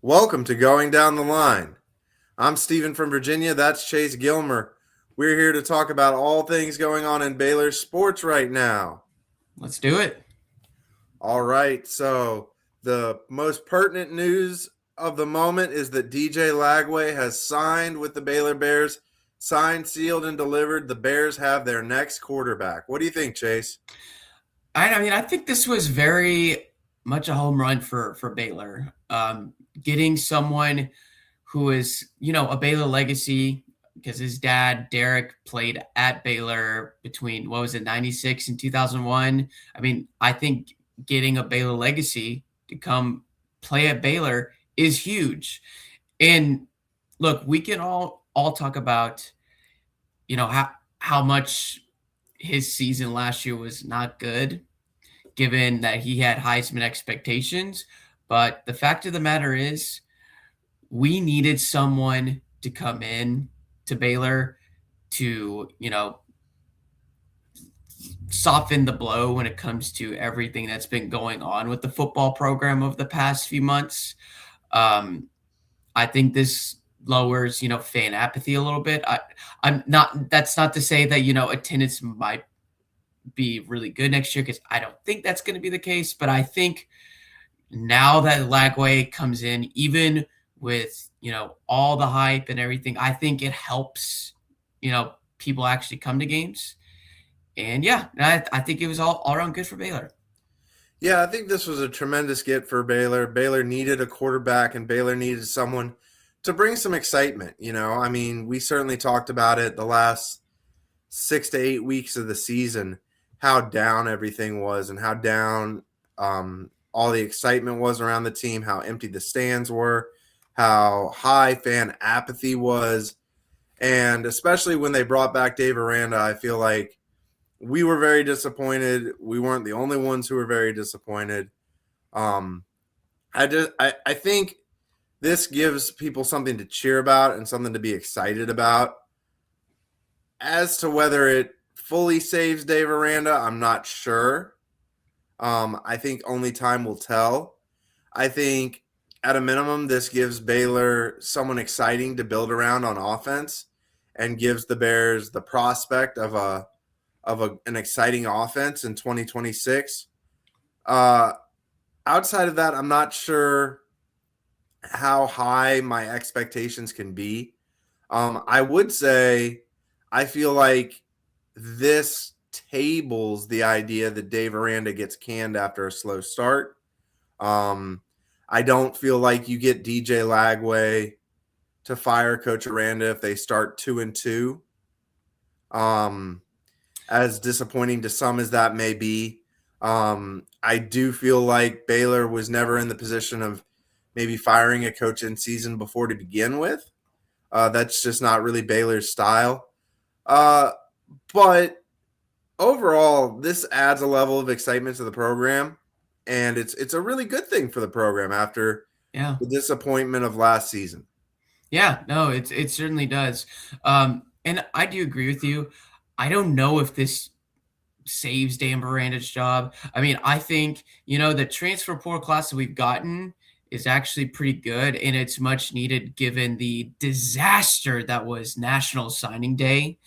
Welcome to Going Down the Line. I'm Steven from Virginia. That's Chase Gilmer. We're here to talk about all things going on in Baylor sports right now. Let's do it. All right, so the most pertinent news of the moment is that DJ Lagway has signed with the Baylor Bears. Signed, sealed, and delivered. The Bears have their next quarterback. What do you think, Chase? I think this was very much a home run for Baylor. Getting someone who is, a Baylor legacy because his dad, Derek, played at Baylor between, 96 and 2001. I think getting a Baylor legacy to come play at Baylor is huge. And look, we can all talk about, how much his season last year was not good, given that he had Heisman expectations. But the fact of the matter is, we needed someone to come in to Baylor to, soften the blow when it comes to everything that's been going on with the football program over the past few months. I think this lowers, fan apathy a little bit. I'm not. That's not to say that attendance might be really good next year, because I don't think that's going to be the case. But I think now that Lagway comes in, even with all the hype and everything, I think it helps people actually come to games. And yeah, I think it was all around good for Baylor. Yeah, I think this was a tremendous get for Baylor. Baylor needed a quarterback, and Baylor needed someone to bring some excitement. We certainly talked about it the last 6 to 8 weeks of the season, how down everything was and how down all the excitement was around the team, how empty the stands were, how high fan apathy was. And especially when they brought back Dave Aranda, I feel like we were very disappointed. We weren't the only ones who were very disappointed. I think this gives people something to cheer about and something to be excited about. As to whether it fully saves Dave Aranda, I'm not sure. I think only time will tell. I think at a minimum, this gives Baylor someone exciting to build around on offense and gives the Bears the prospect of an exciting offense in 2026. Outside of that, I'm not sure how high my expectations can be. I would say I feel like this tables the idea that Dave Aranda gets canned after a slow start. I don't feel like you get DJ Lagway to fire Coach Aranda if they start 2-2. As disappointing to some as that may be, I do feel like Baylor was never in the position of maybe firing a coach in season before to begin with. That's just not really Baylor's style. But overall, this adds a level of excitement to the program, and it's a really good thing for the program after the disappointment of last season. Yeah, no, it certainly does. And I do agree with you. I don't know if this saves Dan Miranda's job. I think, the transfer portal class that we've gotten is actually pretty good, and it's much needed given the disaster that was National Signing Day.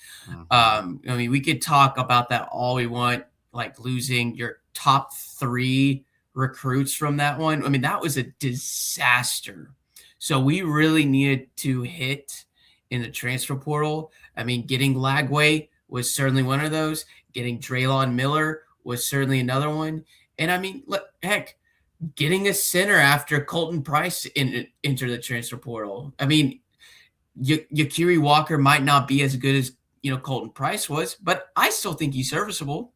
We could talk about that all we want, like losing your top 3 recruits from that one. That was a disaster. So we really needed to hit in the transfer portal. Getting Lagway was certainly one of those. Getting Draylon Miller was certainly another one. And heck, getting a center after Colton Price enter the transfer portal. Yakiri Walker might not be as good as Colton Price was, but I still think he's serviceable.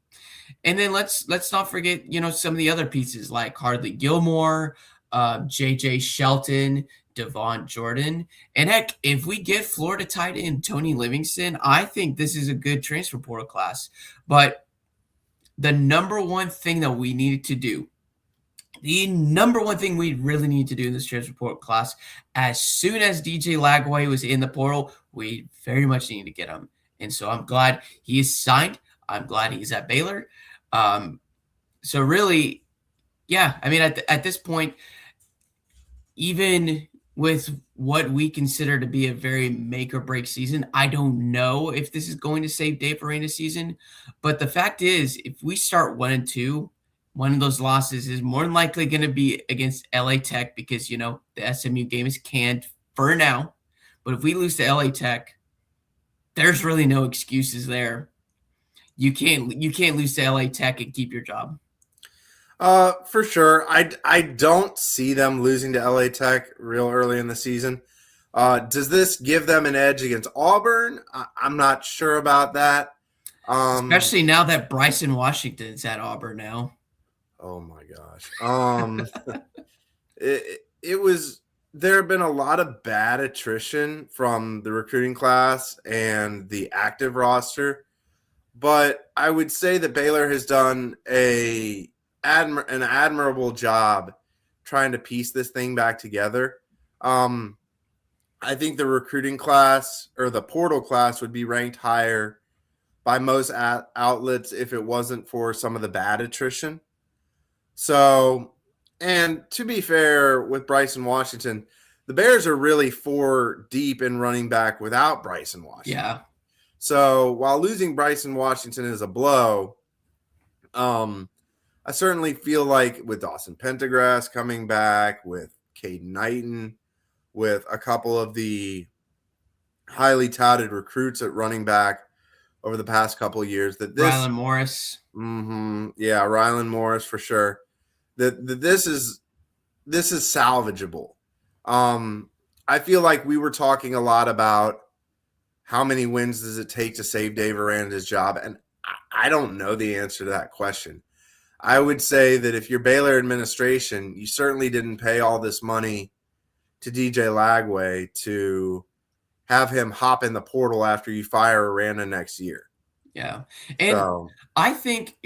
And then let's not forget some of the other pieces like Hardly Gilmore, JJ Shelton, Devon Jordan. And heck, if we get Florida tight end Tony Livingston, I think this is a good transfer portal class. But the number one thing that we needed to do, the number one thing we really need to do in this transfer portal class, as soon as DJ Lagway was in the portal, we very much needed to get him. And so I'm glad he is signed. I'm glad he's at Baylor. So really, yeah, at this point, even with what we consider to be a very make or break season. I don't know if this is going to save Dave Aranda's season, but the fact is, if we start 1-2, one of those losses is more than likely going to be against LA Tech because the SMU game is canned for now. But if we lose to LA Tech, there's really no excuses there. You can't lose to LA Tech and keep your job. For sure. I don't see them losing to LA Tech real early in the season. Does this give them an edge against Auburn? I'm not sure about that. Especially now that Bryson Washington's at Auburn now. Oh my gosh. It was there have been a lot of bad attrition from the recruiting class and the active roster, but I would say that Baylor has done an admirable job trying to piece this thing back together. Um, I think the recruiting class or the portal class would be ranked higher by most outlets if it wasn't for some of the bad attrition. So, and to be fair with Bryson Washington, the Bears are really four deep in running back without Bryson Washington. Yeah. So while losing Bryson Washington is a blow, I certainly feel like with Dawson Pendergrass coming back, with Caden Knighton, with a couple of the highly touted recruits at running back over the past couple of years, that this Rylan Morris. Yeah, Rylan Morris for sure. That this is salvageable. I feel like we were talking a lot about how many wins does it take to save Dave Aranda's job, and I don't know the answer to that question. I would say that if you're Baylor administration, you certainly didn't pay all this money to DJ Lagway to have him hop in the portal after you fire Aranda next year. Yeah. And I think,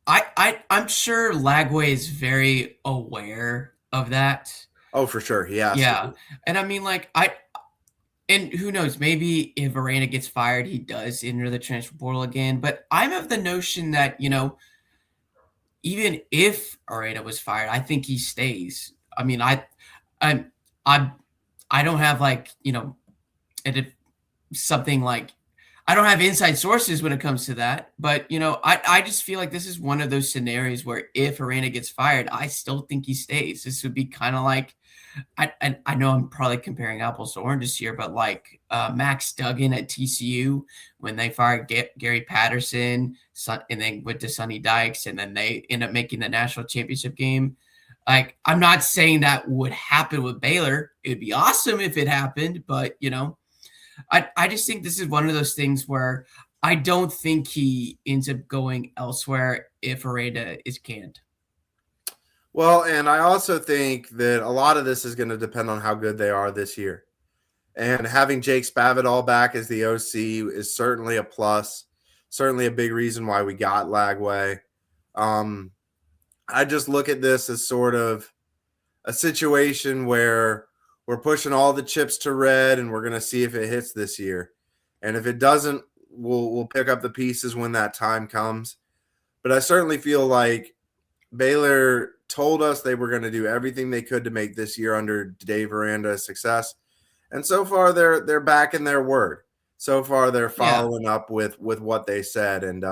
I'm sure Lagway is very aware of that. Oh, for sure. He has to be. And I mean, and who knows, maybe if Aranda gets fired, he does enter the transfer portal again. But I'm of the notion that, even if Aranda was fired, I think he stays. I mean, I don't have something like I don't have inside sources when it comes to that, but I just feel like this is one of those scenarios where if Aranda gets fired, I still think he stays. This would be kind of like I know I'm probably comparing apples to oranges here, but like Max Duggan at TCU when they fired Gary Patterson, and then went to Sonny Dykes, and then they end up making the national championship game. Like, I'm not saying that would happen with Baylor. It would be awesome if it happened, but I just think this is one of those things where I don't think he ends up going elsewhere if Aranda is canned. Well, and I also think that a lot of this is going to depend on how good they are this year. And having Jake Spavital back as the OC is certainly a plus, certainly a big reason why we got Lagway. I just look at this as sort of a situation where we're pushing all the chips to red and we're going to see if it hits this year. And if it doesn't, we'll pick up the pieces when that time comes. But I certainly feel like Baylor told us they were going to do everything they could to make this year under Dave Aranda a success. And so far they're back in their word. So far they're following up with what they said. And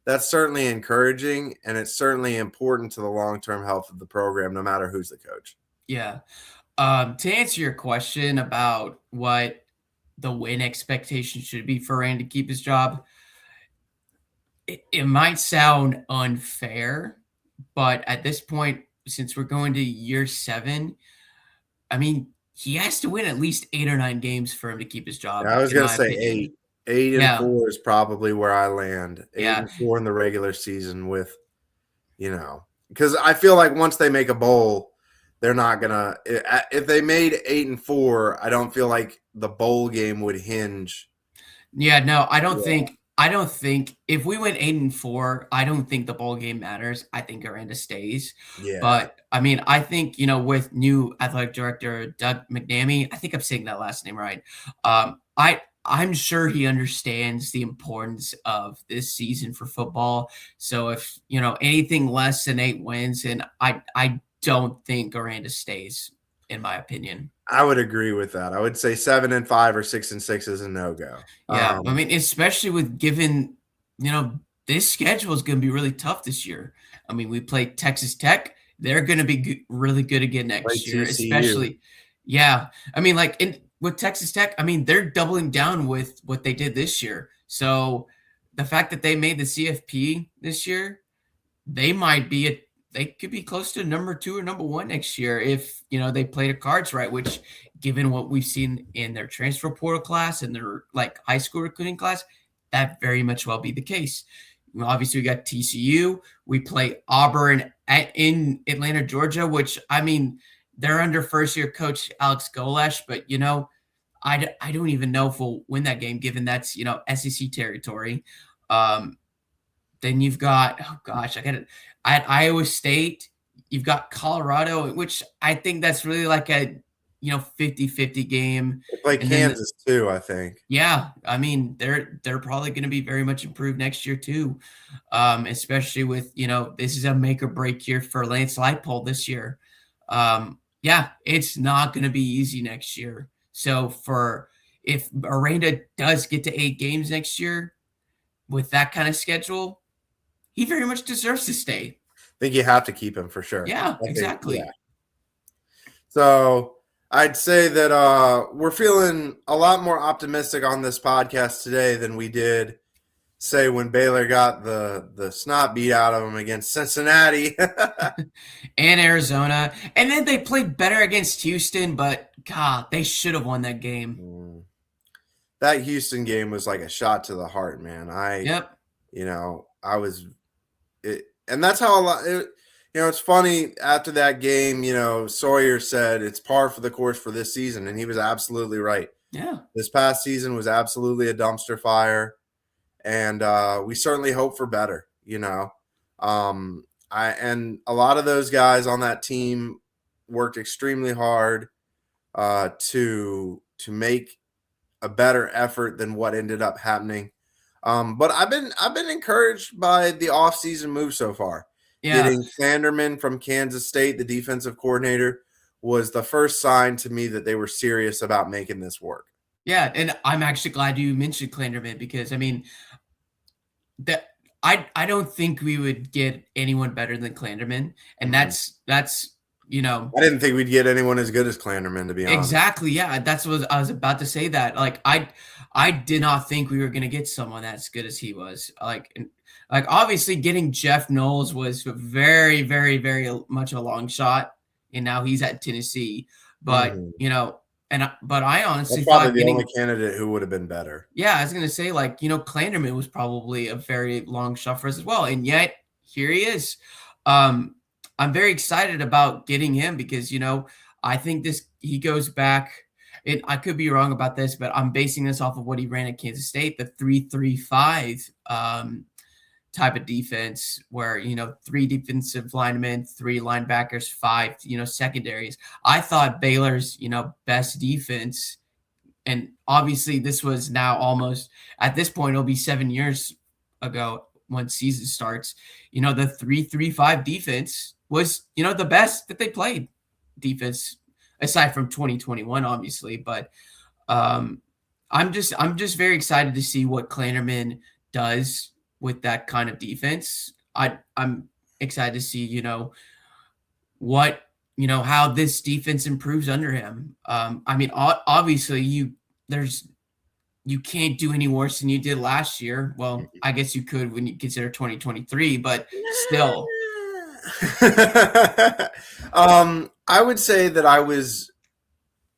that's certainly encouraging, and it's certainly important to the long-term health of the program, no matter who's the coach. Yeah. To answer your question about what the win expectation should be for Rand to keep his job, it might sound unfair, but at this point, since we're going to year 7, I mean, he has to win at least 8 or 9 games for him to keep his job. Yeah, I was going to say opinion. 8 and 4 is probably where I land. 8 and 4 in the regular season with, because I feel like once they make a bowl, they're not going to – if they made 8 and 4, I don't feel like the bowl game would hinge. Yeah, no, I don't think if we went 8 and 4, I don't think the bowl game matters. I think Aranda stays. Yeah. But I mean, I think, with new athletic director Doug McNamee, I think I'm saying that last name right. I'm sure he understands the importance of this season for football. So if, anything less than 8 wins, and I don't think Aranda stays. in my opinion. I would agree with that. I would say 7-5 or 6-6 is a no-go. Yeah, I mean, especially with given, this schedule is going to be really tough this year. I mean, we play Texas Tech. They're going to be really good again Play next year, TCU. especially. Yeah, I mean, like with Texas Tech, I mean, they're doubling down with what they did this year. So the fact that they made the CFP this year, they could be close to number 2 or number 1 next year if they play the cards right, which given what we've seen in their transfer portal class and their like high school recruiting class, that very much well be the case. Obviously we got TCU, we play Auburn in Atlanta, Georgia, which I mean they're under first year coach Alex Golesh, but I don't even know if we'll win that game given that's SEC territory. um then you've got, oh gosh, I got it at Iowa State. You've got Colorado, which I think that's really like a 50-50 game. They play And then Kansas too, I think. yeah, I mean they're probably going to be very much improved next year too. Especially with, this is a make or break year for Lance Leipold this year. Yeah, it's not going to be easy next year. So if Aranda does get to 8 games next year with that kind of schedule, he very much deserves to stay. I think you have to keep him for sure. Yeah, I think, yeah. exactly. So I'd say that we're feeling a lot more optimistic on this podcast today than we did, say, when Baylor got the snot beat out of them against Cincinnati. And Arizona. And then they played better against Houston, but God, they should have won that game. That Houston game was like a shot to the heart, man. Yep. I was it, and that's how a lot it's funny, after that game, Sawyer said it's par for the course for this season, and he was absolutely right. Yeah. This past season was absolutely a dumpster fire, and we certainly hope for better. And a lot of those guys on that team worked extremely hard to make a better effort than what ended up happening. But I've been encouraged by the offseason move so far. Yeah. Getting Sanderman from Kansas State, the defensive coordinator, was the first sign to me that they were serious about making this work. Yeah, and I'm actually glad you mentioned Clanderman because I mean that I don't think we would get anyone better than Clanderman, and that's I didn't think we'd get anyone as good as Clanderman, to be honest. Exactly. Yeah, that's what I was about to say. That like I did not think we were gonna get someone as good as he was. Like obviously getting Jeff Knowles was very, very, very much a long shot, and now he's at Tennessee. But but I honestly That's probably thought the only candidate who would have been better. Yeah, I was gonna say Clanderman was probably a very long shot for us as well, and yet here he is. I'm very excited about getting him because, I think he goes back, and I could be wrong about this, but I'm basing this off of what he ran at Kansas State, the 3-3-5 type of defense where, 3 defensive linemen, 3 linebackers, 5, secondaries. I thought Baylor's, best defense, and obviously this was now almost, at this point, it'll be 7 years ago when season starts, the 3-3-5 defense was, the best that they played defense aside from 2021, obviously. But I'm just very excited to see what Clanderman does with that kind of defense. I'm excited to see, what, how this defense improves under him. I mean, obviously you can't do any worse than you did last year. Well, I guess you could when you consider 2023, but still. I would say that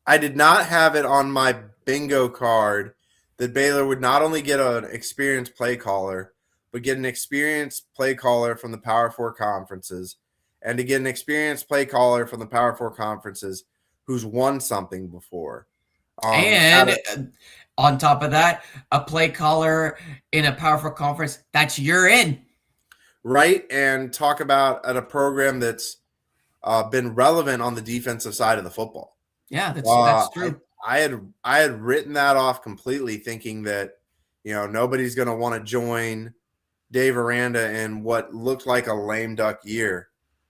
I did not have it on my bingo card that Baylor would not only get an experienced play caller, but get an experienced play caller from the Power 4 conferences, and to get an experienced play caller from the Power 4 conferences who's won something before. And on top of that, a play caller in a Power 4 conference that's you're in. Right, and talk about at a program that's been relevant on the defensive side of the football. Yeah, that's true. I had written that off completely, thinking that nobody's going to want to join Dave Aranda in what looked like a lame duck year.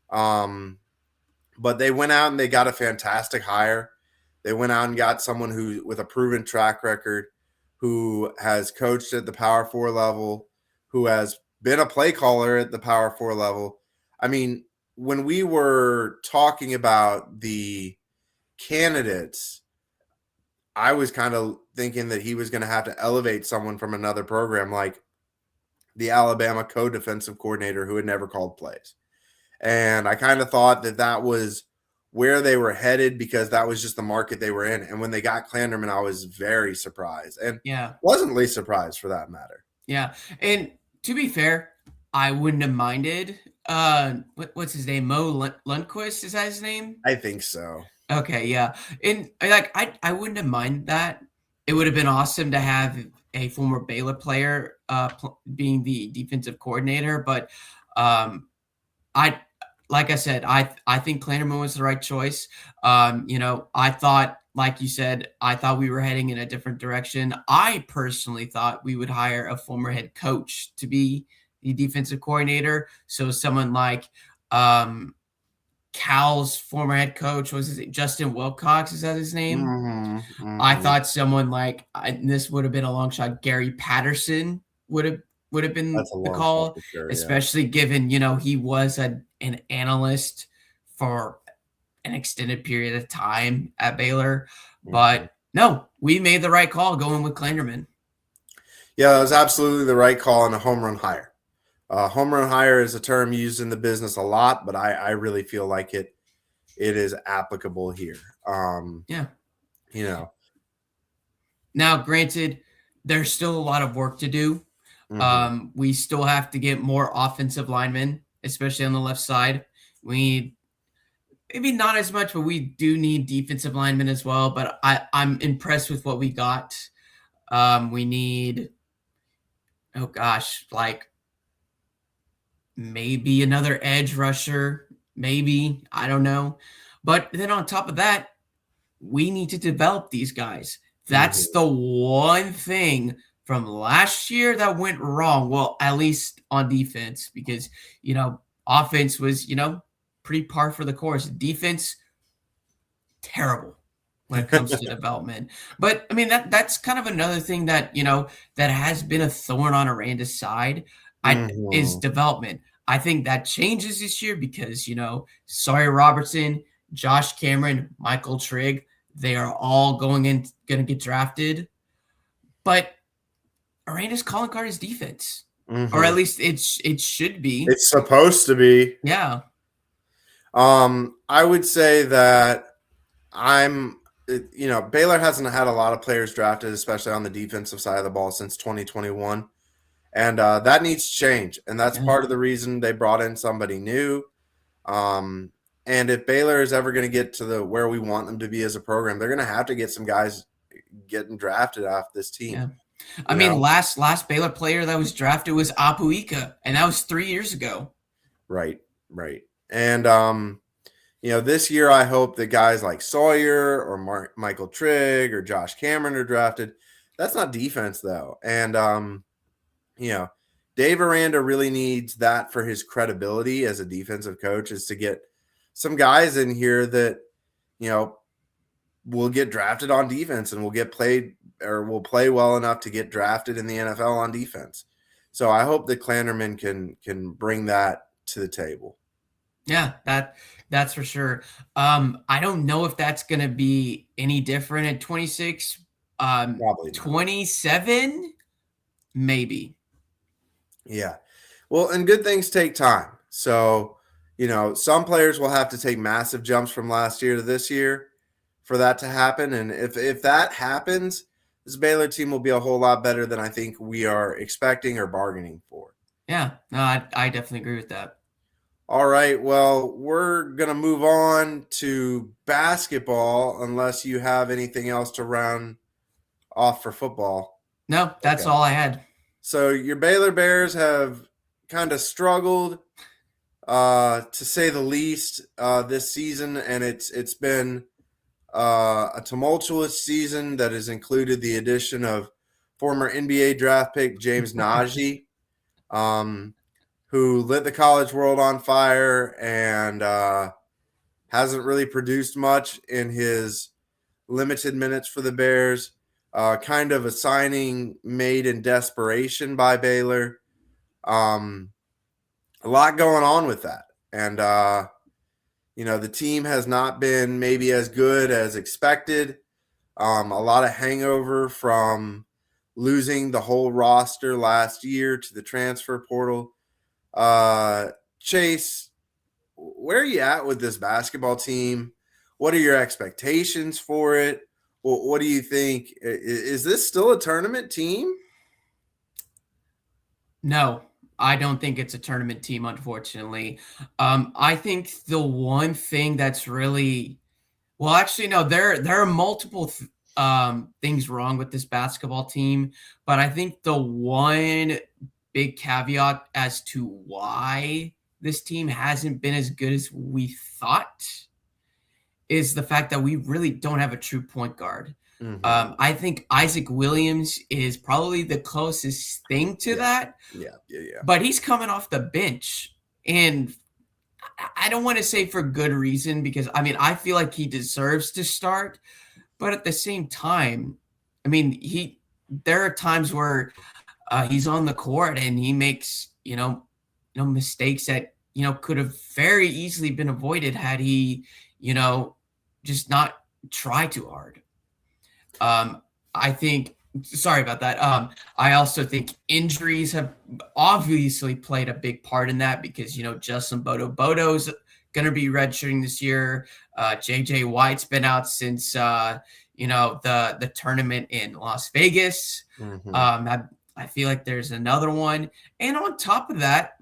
But But they went out and they got a fantastic hire. They went out and got someone who with a proven track record, who has coached at the Power 4 level, who has been a play caller at the Power 4 level. I mean, when we were talking about the candidates, I was kind of thinking that he was going to have to elevate someone from another program like the Alabama co-defensive coordinator who had never called plays. And I kind of thought that that was where they were headed because that was just the market they were in. And when they got Clanderman, I was very surprised and Yeah. pleasantly surprised for that matter. Yeah. And to be fair, I wouldn't have minded. What's his name? Mo Lundquist, is that his name? I think so. Okay, yeah. And like I wouldn't have minded that. It would have been awesome to have a former Baylor player being the defensive coordinator, but I like I said, I think Clanderman was the right choice. I thought, like you said, I thought we were heading in a different direction. I personally thought we would hire a former head coach to be the defensive coordinator. So someone like Cal's former head coach, was it Justin Wilcox? Is that his name? I thought someone like this would have been a long shot. Gary Patterson would have been That's a the long shot call, for sure. especially given he was an analyst for an extended period of time at Baylor. But no, we made the right call going with Clanderman. Yeah, that was absolutely the right call and a home run hire. Home run hire is a term used in the business a lot, but I really feel like it is applicable here. Yeah. Now, granted, there's still a lot of work to do. We still have to get more offensive linemen, especially on the left side. We need maybe not as much, but we do need defensive linemen as well. But I'm impressed with what we got. We need, oh gosh, like maybe another edge rusher, maybe, I don't know. But then on top of that, we need to develop these guys. That's the one thing from last year that went wrong. Well, at least on defense, because, offense was, pretty par for the course. Defense, terrible when it comes to development. But I mean, that's kind of another thing that, that has been a thorn on Aranda's side is development. I think that changes this year because, Sawyer Robertson, Josh Cameron, Michael Trigg, they are all going to get drafted. But Aranda's calling card is defense. Or at least it should be. It's supposed to be. Yeah. I would say that Baylor hasn't had a lot of players drafted, especially on the defensive side of the ball since 2021. And that needs to change. And that's part of the reason they brought in somebody new. And if Baylor is ever going to get to where we want them to be as a program, they're going to have to get some guys getting drafted off this team. Yeah. I mean, last Baylor player that was drafted was Apuika, and that was 3 years ago. Right. And, this year I hope that guys like Sawyer or Michael Trigg or Josh Cameron are drafted. That's not defense, though. And, Dave Aranda really needs that for his credibility as a defensive coach, is to get some guys in here that, will get drafted on defense and will get played or will play well enough to get drafted in the NFL on defense. So I hope that Clanderman can bring that to the table. Yeah, that's for sure. I don't know if that's going to be any different at 26. Probably not. 27, maybe. Yeah. Well, and good things take time. So, some players will have to take massive jumps from last year to this year for that to happen. And if that happens, this Baylor team will be a whole lot better than I think we are expecting or bargaining for. Yeah, no, I definitely agree with that. All right. Well, we're going to move on to basketball unless you have anything else to round off for football. No, that's all I had. So your Baylor Bears have kind of struggled, to say the least, this season, and it's been a tumultuous season that has included the addition of former NBA draft pick James Najee, who lit the college world on fire and hasn't really produced much in his limited minutes for the Bears. Kind of a signing made in desperation by Baylor. A lot going on with that. And, the team has not been maybe as good as expected. A lot of hangover from losing the whole roster last year to the transfer portal. Chase, where are you at with this basketball team? What are your expectations for it? What do you think? Is this still a tournament team? No, I don't think it's a tournament team, unfortunately. I think the one thing that's really well, actually, no, there are multiple things wrong with this basketball team, but I think the one big caveat as to why this team hasn't been as good as we thought is the fact that we really don't have a true point guard. Mm-hmm. I think Isaac Williams is probably the closest thing to that. Yeah. But he's coming off the bench, and I don't want to say for good reason because, I mean, I feel like he deserves to start. But at the same time, I mean, there are times where he's on the court and he makes, mistakes that, could have very easily been avoided had he, just not try too hard. I think, sorry about that. I also think injuries have obviously played a big part in that because, Justin Bodo's going to be redshirting this year. JJ White's been out since, the tournament in Las Vegas. Mm-hmm. I feel like there's another one. And on top of that,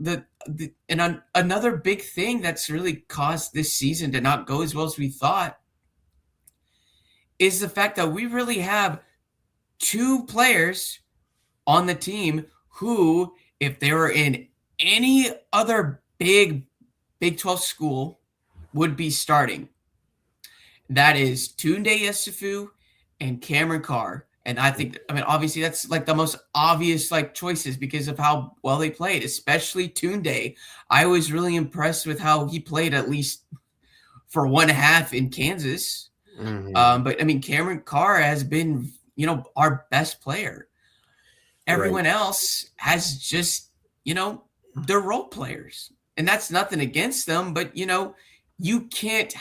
another big thing that's really caused this season to not go as well as we thought is the fact that we really have two players on the team who, if they were in any other Big 12 school, would be starting. That is Tunde Yesufu and Cameron Carr. And I think, obviously that's like the most obvious choices because of how well they played, especially Tunde. I was really impressed with how he played, at least for one half in Kansas. Mm-hmm. But Cameron Carr has been, our best player. Everyone else has just, they're role players, and that's nothing against them. But you can't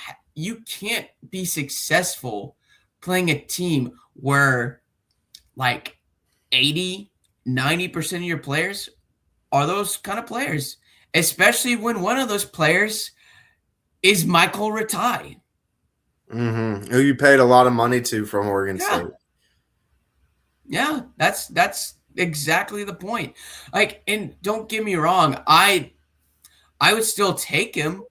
be successful playing a team where 80-90% of your players are those kind of players, especially when one of those players is Michael Ratai. Mm-hmm. Who you paid a lot of money to from Oregon State. Yeah, that's exactly the point. And don't get me wrong, I would still take him.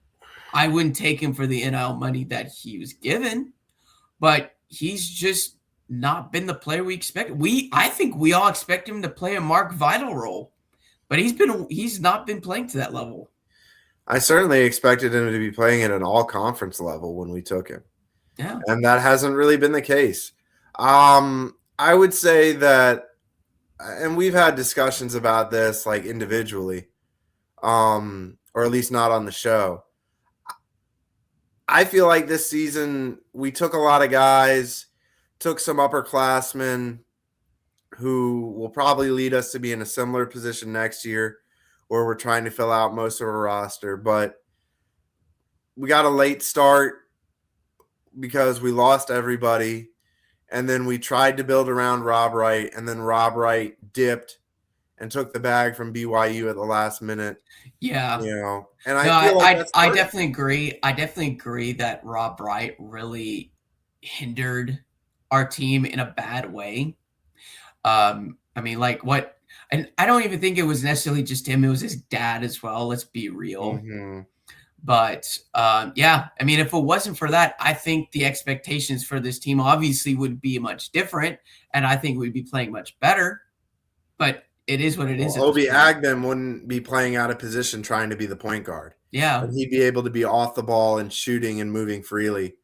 I wouldn't take him for the NIL money that he was given, but he's just not been the player we expected. I think we all expect him to play a Mark Vital role, but he's not been playing to that level. I certainly expected him to be playing at an all-conference level when we took him. Yeah. And that hasn't really been the case. I would say that, and we've had discussions about this individually, or at least not on the show. I feel like this season we took a lot of guys, took some upperclassmen who will probably lead us to be in a similar position next year where we're trying to fill out most of our roster. But we got a late start because we lost everybody, and then we tried to build around Rob Wright, and then Rob Wright dipped and took the bag from BYU at the last minute. Yeah. And I definitely agree. I definitely agree that Rob Wright really hindered our team in a bad way. And I don't even think it was necessarily just him. It was his dad as well. Let's be real. Mm-hmm. But if it wasn't for that, I think the expectations for this team obviously would be much different, and I think we'd be playing much better. But it is what it is. Obi Agben wouldn't be playing out of position trying to be the point guard. Yeah. And he'd be able to be off the ball and shooting and moving freely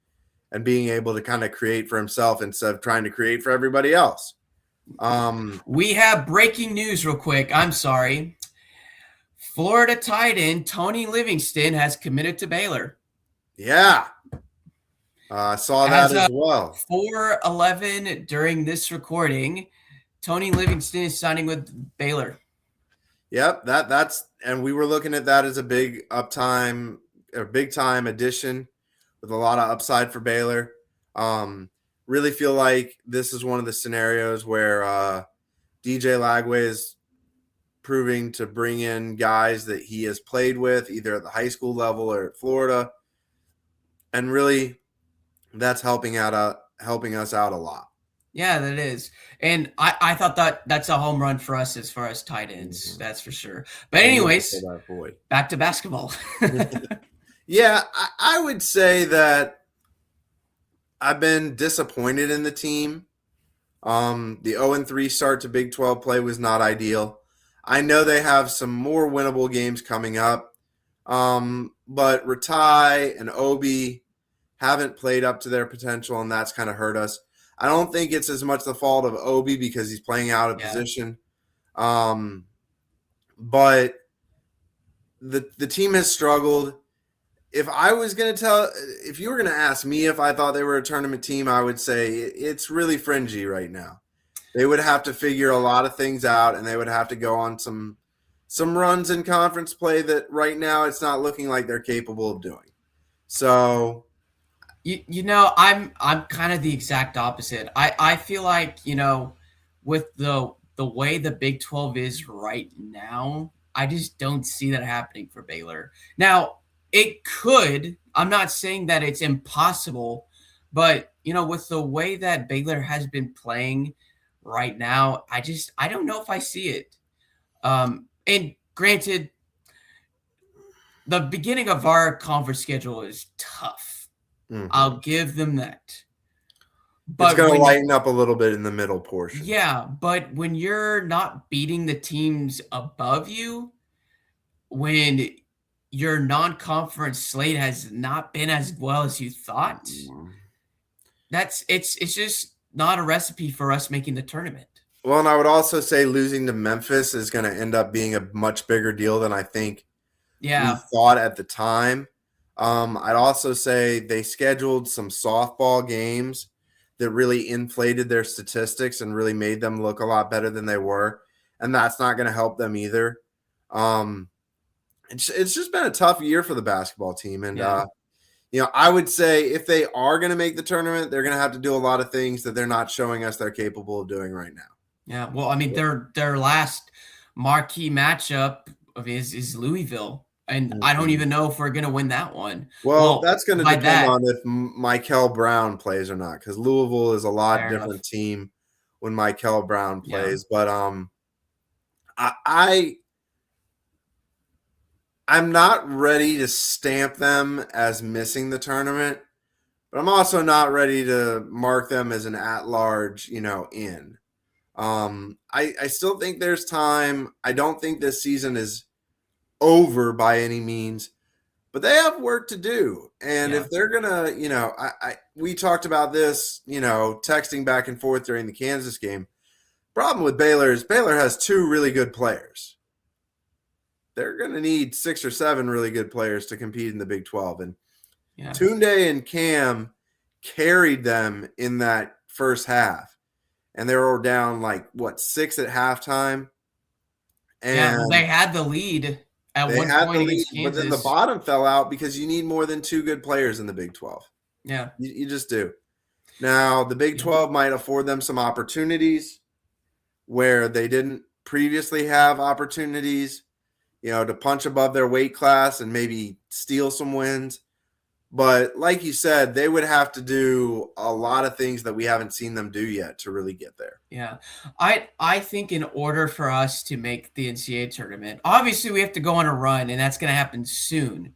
and being able to kind of create for himself instead of trying to create for everybody else. We have breaking news real quick. I'm sorry. Florida tight end Tony Livingston has committed to Baylor. Yeah. I saw that As as of well. 4:11 during this recording, Tony Livingston is signing with Baylor. Yep, that's and we were looking at that as a big time addition with a lot of upside for Baylor. Um, really feel like this is one of the scenarios where DJ Lagway is proving to bring in guys that he has played with either at the high school level or at Florida, and really that's helping us out a lot. Yeah, that is. And I thought that's a home run for us as far as tight ends. Mm-hmm. That's for sure. But We're looking for anyways, that void. back to basketball. Yeah, I would say that I've been disappointed in the team. The 0-3 start to Big 12 play was not ideal. I know they have some more winnable games coming up, but Ratai and Obi haven't played up to their potential, and that's kind of hurt us. I don't think it's as much the fault of Obi because he's playing out of position, but the team has struggled. If you were going to ask me if I thought they were a tournament team, I would say it's really fringy right now. They would have to figure a lot of things out, and they would have to go on some runs in conference play that right now it's not looking like they're capable of doing. So, I'm kind of the exact opposite. I feel like, with the way the Big 12 is right now, I just don't see that happening for Baylor. Now, it could. I'm not saying that it's impossible, but with the way that Baylor has been playing right now, I don't know if I see it. And granted, the beginning of our conference schedule is tough. mm-hmm. I'll give them that. But it's going to lighten up a little bit in the middle portion. Yeah, but when you're not beating the teams above you, when your non-conference slate has not been as well as you thought, it's just not a recipe for us making the tournament. Well, and I would also say losing to Memphis is going to end up being a much bigger deal than I think we thought at the time. I'd also say they scheduled some softball games that really inflated their statistics and really made them look a lot better than they were, and that's not going to help them either. It's just been a tough year for the basketball team. And, I would say if they are going to make the tournament, they're going to have to do a lot of things that they're not showing us they're capable of doing right now. Yeah. Well, I mean, their last marquee matchup is Louisville. And I don't even know if we're going to win that one. Well, that's going to depend on if Michael Brown plays or not, because Louisville is a lot different team when Michael Brown plays. Yeah. But I'm not ready to stamp them as missing the tournament, but I'm also not ready to mark them as an at-large, in. I still think there's time. I don't think this season is over by any means, but they have work to do. And if they're gonna, we talked about this, texting back and forth during the Kansas game. Problem with Baylor is Baylor has two really good players. They're gonna need 6 or 7 really good players to compete in the Big 12. And Tunde and Cam carried them in that first half, and they were down 6 at halftime. And they had the lead. At one point against Kansas. But then the bottom fell out because you need more than 2 good players in the Big 12. Yeah. You just do. Now, the Big 12 might afford them some opportunities where they didn't previously have opportunities, to punch above their weight class and maybe steal some wins. But like you said, they would have to do a lot of things that we haven't seen them do yet to really get there. Yeah. I think in order for us to make the NCAA tournament, obviously we have to go on a run, and that's going to happen soon.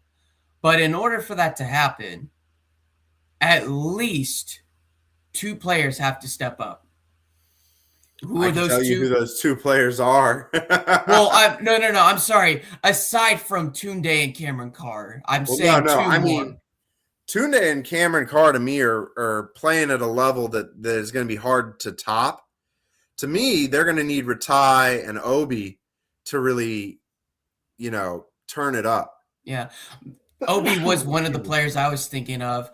But in order for that to happen, at least 2 players have to step up. Who are those 2? You who those 2 players are. Well, no. I'm sorry. Aside from Tunde and Cameron Carr, I'm saying 2 more. Tunde and Cameron Carr to me are playing at a level that is going to be hard to top. To me, they're going to need Ratai and Obi to really, turn it up. Yeah. Obi was one of the players I was thinking of.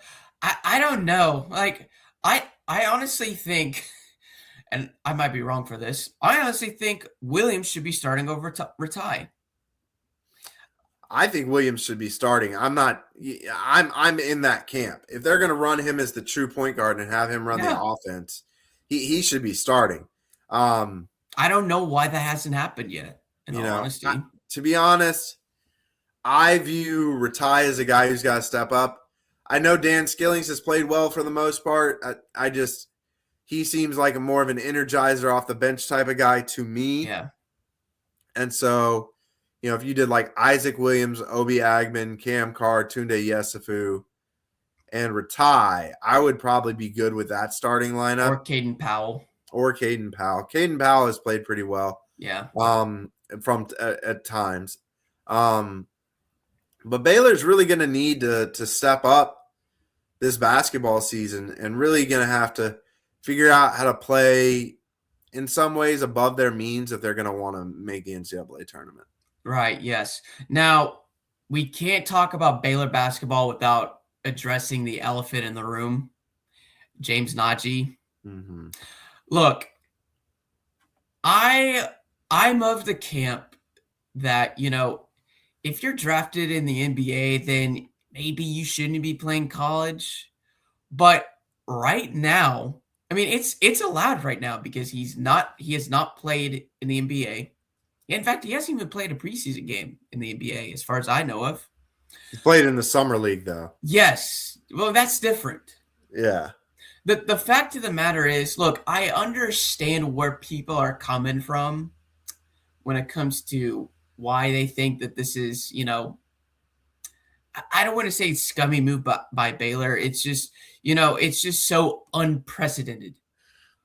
I don't know. Like I honestly think, and I might be wrong for this. I honestly think Williams should be starting over Ratai. I think Williams should be starting. I'm not. I'm in that camp. If they're going to run him as the true point guard and have him run the Yeah, offense, he should be starting. Um, I don't know why that hasn't happened yet. In you all know, honesty, to be honest, I view Ratai as a guy who's got to step up. I know Dan Skillings has played well for the most part. I just he seems like a more of an energizer off the bench type of guy to me. yeah. And so, if you did like Isaac Williams, Obi Agman, Cam Carr, Tunde Yesufu, and Ratai, I would probably be good with that starting lineup. Or Caden Powell. Or Caden Powell. Caden Powell has played pretty well. Yeah. From at times. But Baylor's really going to need to step up this basketball season and really going to have to figure out how to play in some ways above their means if they're going to want to make the NCAA tournament. Right, yes. Now, we can't talk about Baylor basketball without addressing the elephant in the room, James Najee. Mm-hmm. Look, I'm of the camp that, if you're drafted in the NBA, then maybe you shouldn't be playing college. But right now, I mean, it's allowed right now because he has not played in the NBA. In fact, he hasn't even played a preseason game in the NBA, as far as I know of. He played in the summer league, though. Yes. Well, that's different. Yeah. The fact of the matter is, look, I understand where people are coming from when it comes to why they think that this is, I don't want to say it's scummy move by Baylor. It's just, it's just so unprecedented.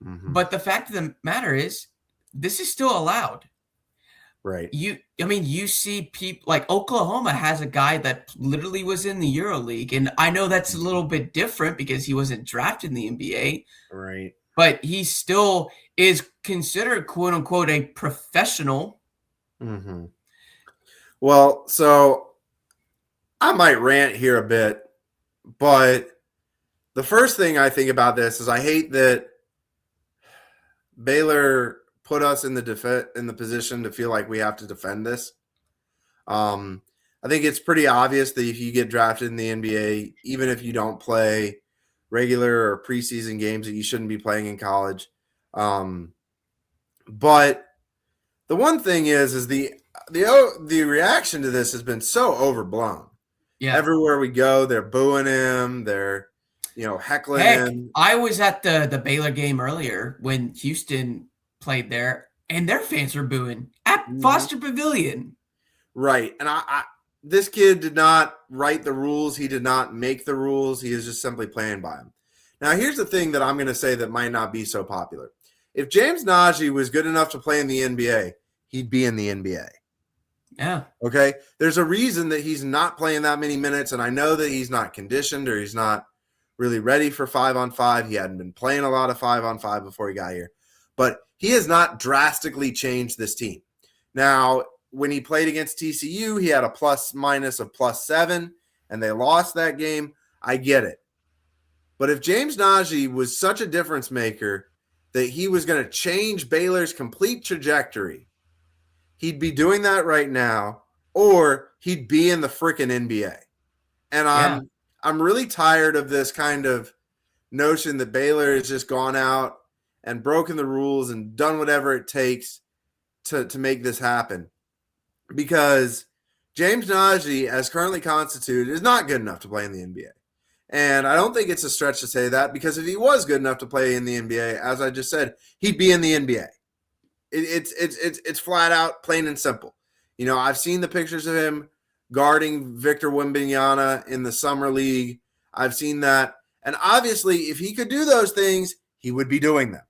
Mm-hmm. But the fact of the matter is, this is still allowed. Right. You see people like Oklahoma has a guy that literally was in the EuroLeague, and I know that's a little bit different because he wasn't drafted in the NBA. Right. But he still is considered quote unquote a professional. Mm-hmm. Well, so I might rant here a bit, but the first thing I think about this is I hate that Baylor put us in the position to feel like we have to defend this. I think it's pretty obvious that if you get drafted in the NBA, even if you don't play regular or preseason games, that you shouldn't be playing in college. But the one thing is the reaction to this has been so overblown. Yeah. Everywhere we go, they're booing him. They're heckling him. I was at the Baylor game earlier when Houston played there, and their fans were booing at Foster Pavilion. Right. And this kid did not write the rules. He did not make the rules. He is just simply playing by them. Now, here's the thing that I'm going to say that might not be so popular. If James Najee was good enough to play in the NBA, he'd be in the NBA. Yeah. Okay? There's a reason that he's not playing that many minutes, and I know that he's not conditioned or he's not really ready for 5-on-5. He hadn't been playing a lot of 5-on-5 before he got here. But he has not drastically changed this team. Now, when he played against TCU, he had a plus-minus of +7, and they lost that game. I get it. But if James Najee was such a difference maker that he was going to change Baylor's complete trajectory, he'd be doing that right now, or he'd be in the freaking NBA. And I'm really tired of this kind of notion that Baylor has just gone out and broken the rules and done whatever it takes to make this happen. Because James Najee, as currently constituted, is not good enough to play in the NBA. And I don't think it's a stretch to say that, because if he was good enough to play in the NBA, as I just said, he'd be in the NBA. It's flat out, plain and simple. I've seen the pictures of him guarding Victor Wembanyama in the summer league. I've seen that. And obviously, if he could do those things, he would be doing them.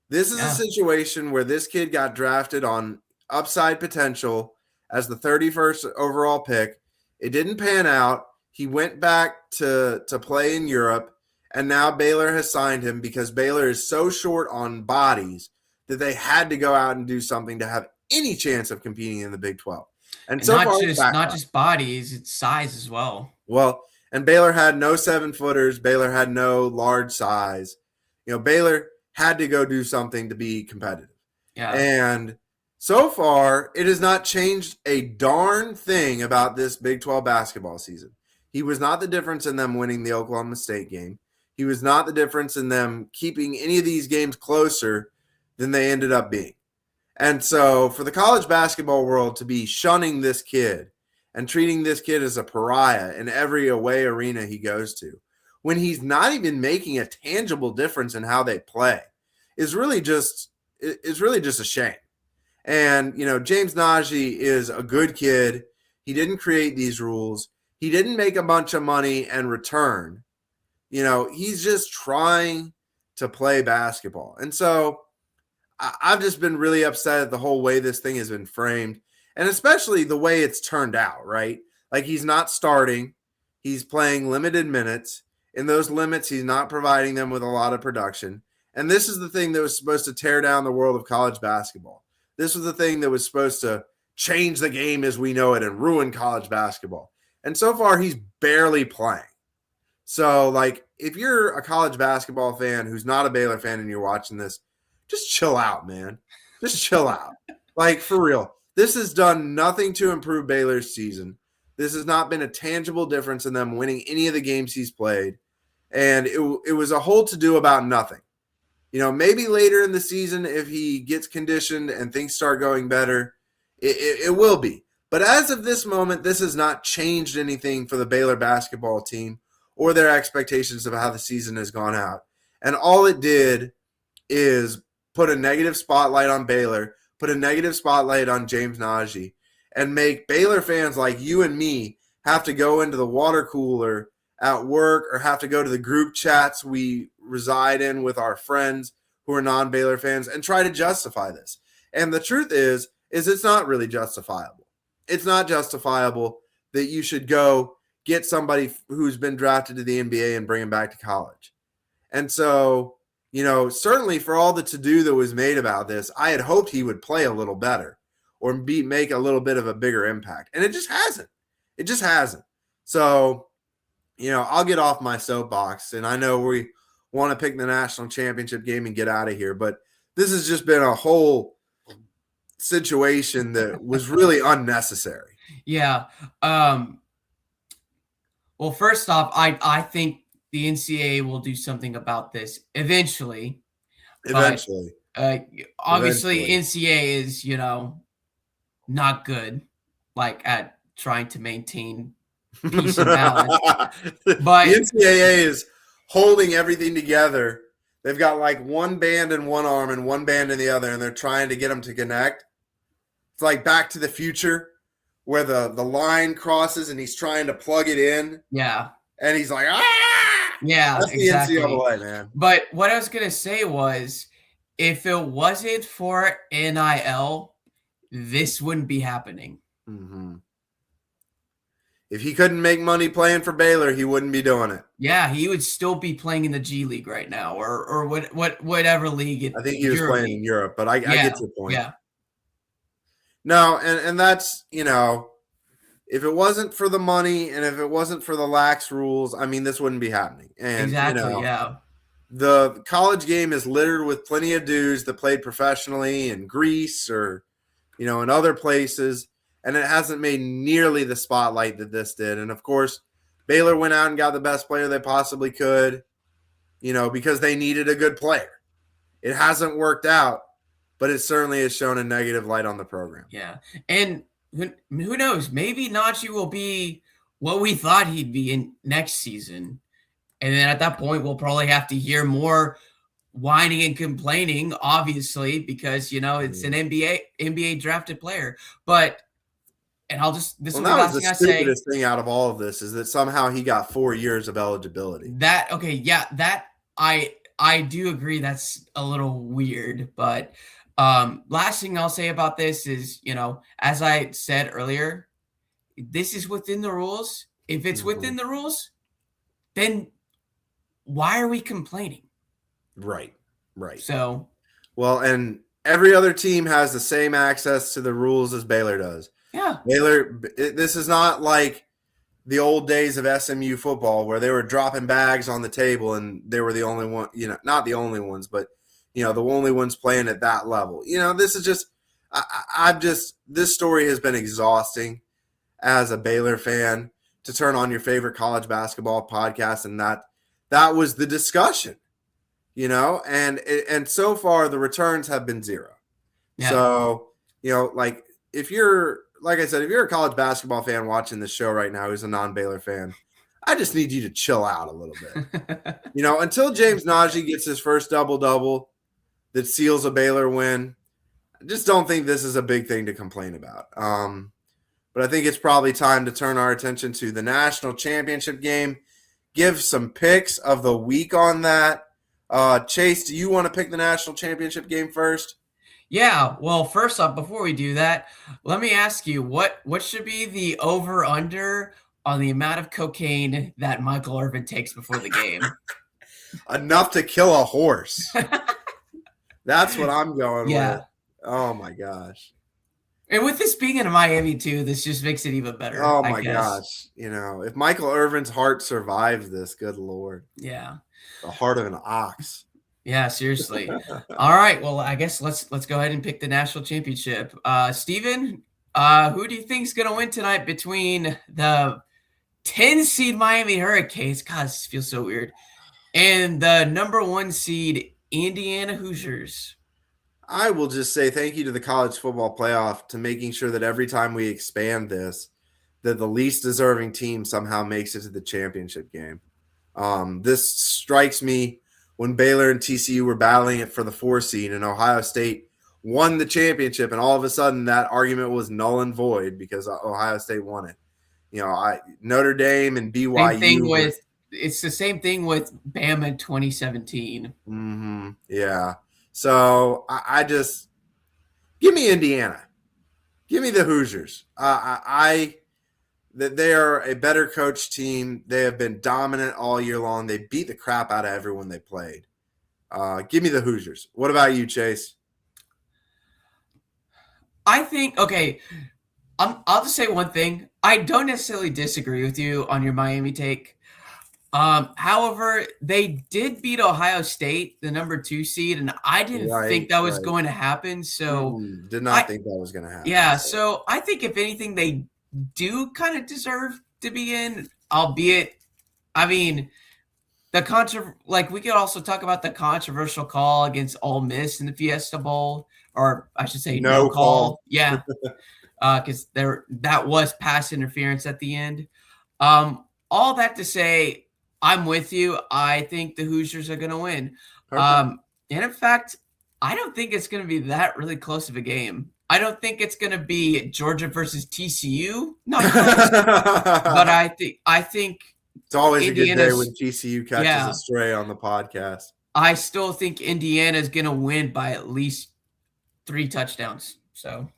This is a situation where this kid got drafted on upside potential as the 31st overall pick. It didn't pan out. He went back to play in Europe, and now Baylor has signed him because Baylor is so short on bodies that they had to go out and do something to have any chance of competing in the Big 12. And so not just bodies, it's size as well. Well, And Baylor had no 7-footers. Baylor had no large size. Baylor had to go do something to be competitive. Yeah. And so far, it has not changed a darn thing about this Big 12 basketball season. He was not the difference in them winning the Oklahoma State game. He was not the difference in them keeping any of these games closer than they ended up being. And so for the college basketball world to be shunning this kid and treating this kid as a pariah in every away arena he goes to, when he's not even making a tangible difference in how they play, is really just a shame. And James Najee is a good kid. He didn't create these rules. He didn't make a bunch of money and return. He's just trying to play basketball. And so I've just been really upset at the whole way this thing has been framed, and especially the way it's turned out, right? Like, he's not starting. He's playing limited minutes. In those limits, he's not providing them with a lot of production. And this is the thing that was supposed to tear down the world of college basketball. This was the thing that was supposed to change the game as we know it and ruin college basketball. And so far, he's barely playing. So, like, if you're a college basketball fan who's not a Baylor fan and you're watching this, just chill out, man. Just chill out. Like, for real. This has done nothing to improve Baylor's season. This has not been a tangible difference in them winning any of the games he's played. And it was a whole to-do about nothing. Maybe later in the season, if he gets conditioned and things start going better, it will be. But as of this moment, this has not changed anything for the Baylor basketball team or their expectations of how the season has gone out. And all it did is put a negative spotlight on Baylor, put a negative spotlight on James Najee, and make Baylor fans like you and me have to go into the water cooler at work or have to go to the group chats we reside in with our friends who are non-Baylor fans and try to justify this. And the truth is it's not really justifiable. It's not justifiable that you should go get somebody who's been drafted to the NBA and bring him back to college. And so, certainly for all the to-do that was made about this, I had hoped he would play a little better or make a little bit of a bigger impact. And it just hasn't. It just hasn't. So, I'll get off my soapbox, and I know we want to pick the national championship game and get out of here, but this has just been a whole situation that was really unnecessary. Yeah. Well, first off, I think the NCAA will do something about this eventually. Eventually. Obviously, NCAA is, not good, like, at trying to maintain peace and balance. But the NCAA is holding everything together. They've got like one band in one arm and one band in the other, and they're trying to get them to connect. It's like Back to the Future, where the line crosses and he's trying to plug it in. Yeah. And he's like, ah! Yeah, that's exactly. the NCAA, man. But what I was going to say was, if it wasn't for NIL, this wouldn't be happening. Mm-hmm. If he couldn't make money playing for Baylor, he wouldn't be doing it. Yeah, he would still be playing in the G League right now, or whatever league. I think he was playing in Europe, but I get your point. Yeah. No, and that's, if it wasn't for the money and if it wasn't for the lax rules, I mean, this wouldn't be happening. And exactly, yeah. The college game is littered with plenty of dudes that played professionally in Greece or, in other places. And it hasn't made nearly the spotlight that this did. And, of course, Baylor went out and got the best player they possibly could, because they needed a good player. It hasn't worked out, but it certainly has shown a negative light on the program. Yeah. And who knows? Maybe Najee will be what we thought he'd be in next season. And then at that point, we'll probably have to hear more whining and complaining, obviously, because, it's an NBA drafted player. But – and I'll just this well, is the last thing I say. The stupidest thing out of all of this is that somehow he got 4 years of eligibility. That I do agree that's a little weird, but last thing I'll say about this is, as I said earlier, this is within the rules. If it's within the rules, then why are we complaining? Right. So, well, and every other team has the same access to the rules as Baylor does. Yeah. Baylor, this is not like the old days of SMU football where they were dropping bags on the table and they were the only one, not the only ones, but the only ones playing at that level. This is just, this story has been exhausting as a Baylor fan to turn on your favorite college basketball podcast and that was the discussion, and so far the returns have been zero. Yeah. So, like I said, if you're a college basketball fan watching this show right now who's a non-Baylor fan, I just need you to chill out a little bit. Until James Najee gets his first double-double that seals a Baylor win, I just don't think this is a big thing to complain about. But I think it's probably time to turn our attention to the national championship game, give some picks of the week on that. Chase, do you want to pick the national championship game first? Yeah, well, first off, before we do that, let me ask you, what should be the over-under on the amount of cocaine that Michael Irvin takes before the game? Enough to kill a horse. That's what I'm going with. Oh, my gosh. And with this being in Miami, too, this just makes it even better. Oh, my gosh. If Michael Irvin's heart survives this, good Lord. Yeah. The heart of an ox. Yeah, seriously. All right. Well, I guess let's go ahead and pick the national championship. Steven, who do you think is going to win tonight between the 10 seed Miami Hurricanes? God, this feels so weird. And the number 1 seed Indiana Hoosiers. I will just say thank you to the college football playoff to making sure that every time we expand this, that the least deserving team somehow makes it to the championship game. This strikes me when Baylor and TCU were battling it for the 4 seed and Ohio State won the championship, and all of a sudden that argument was null and void because Ohio State won it. Notre Dame and BYU. It's the same thing with Bama in 2017. Mm-hmm. Yeah. So I just give me Indiana, give me the Hoosiers. That they are a better coach team. They have been dominant all year long. They beat the crap out of everyone they played. Give me the Hoosiers. What about you, Chase? I think, okay, I'll just say one thing. I don't necessarily disagree with you on your Miami take. However, they did beat Ohio State, the number 2 seed, and I didn't think that was going to happen. So did not think that was going to happen. Yeah, so I think if anything, they do kind of deserve to be in, albeit, I mean, we could also talk about the controversial call against Ole Miss in the Fiesta Bowl, or I should say no call. Yeah, because that was pass interference at the end. All that to say, I'm with you. I think the Hoosiers are going to win. And in fact, I don't think it's going to be that really close of a game. I don't think it's going to be Georgia versus TCU. Not close, but I think it's always a good day when TCU catches a stray on the podcast. I still think Indiana is going to win by at least 3 touchdowns. So,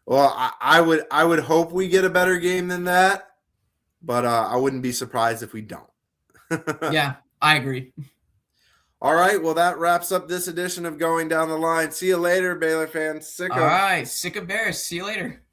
well, I would hope we get a better game than that, but I wouldn't be surprised if we don't. Yeah, I agree. All right, well, that wraps up this edition of Going Down the Line. See you later, Baylor fans. All right, sick of Bears. See you later.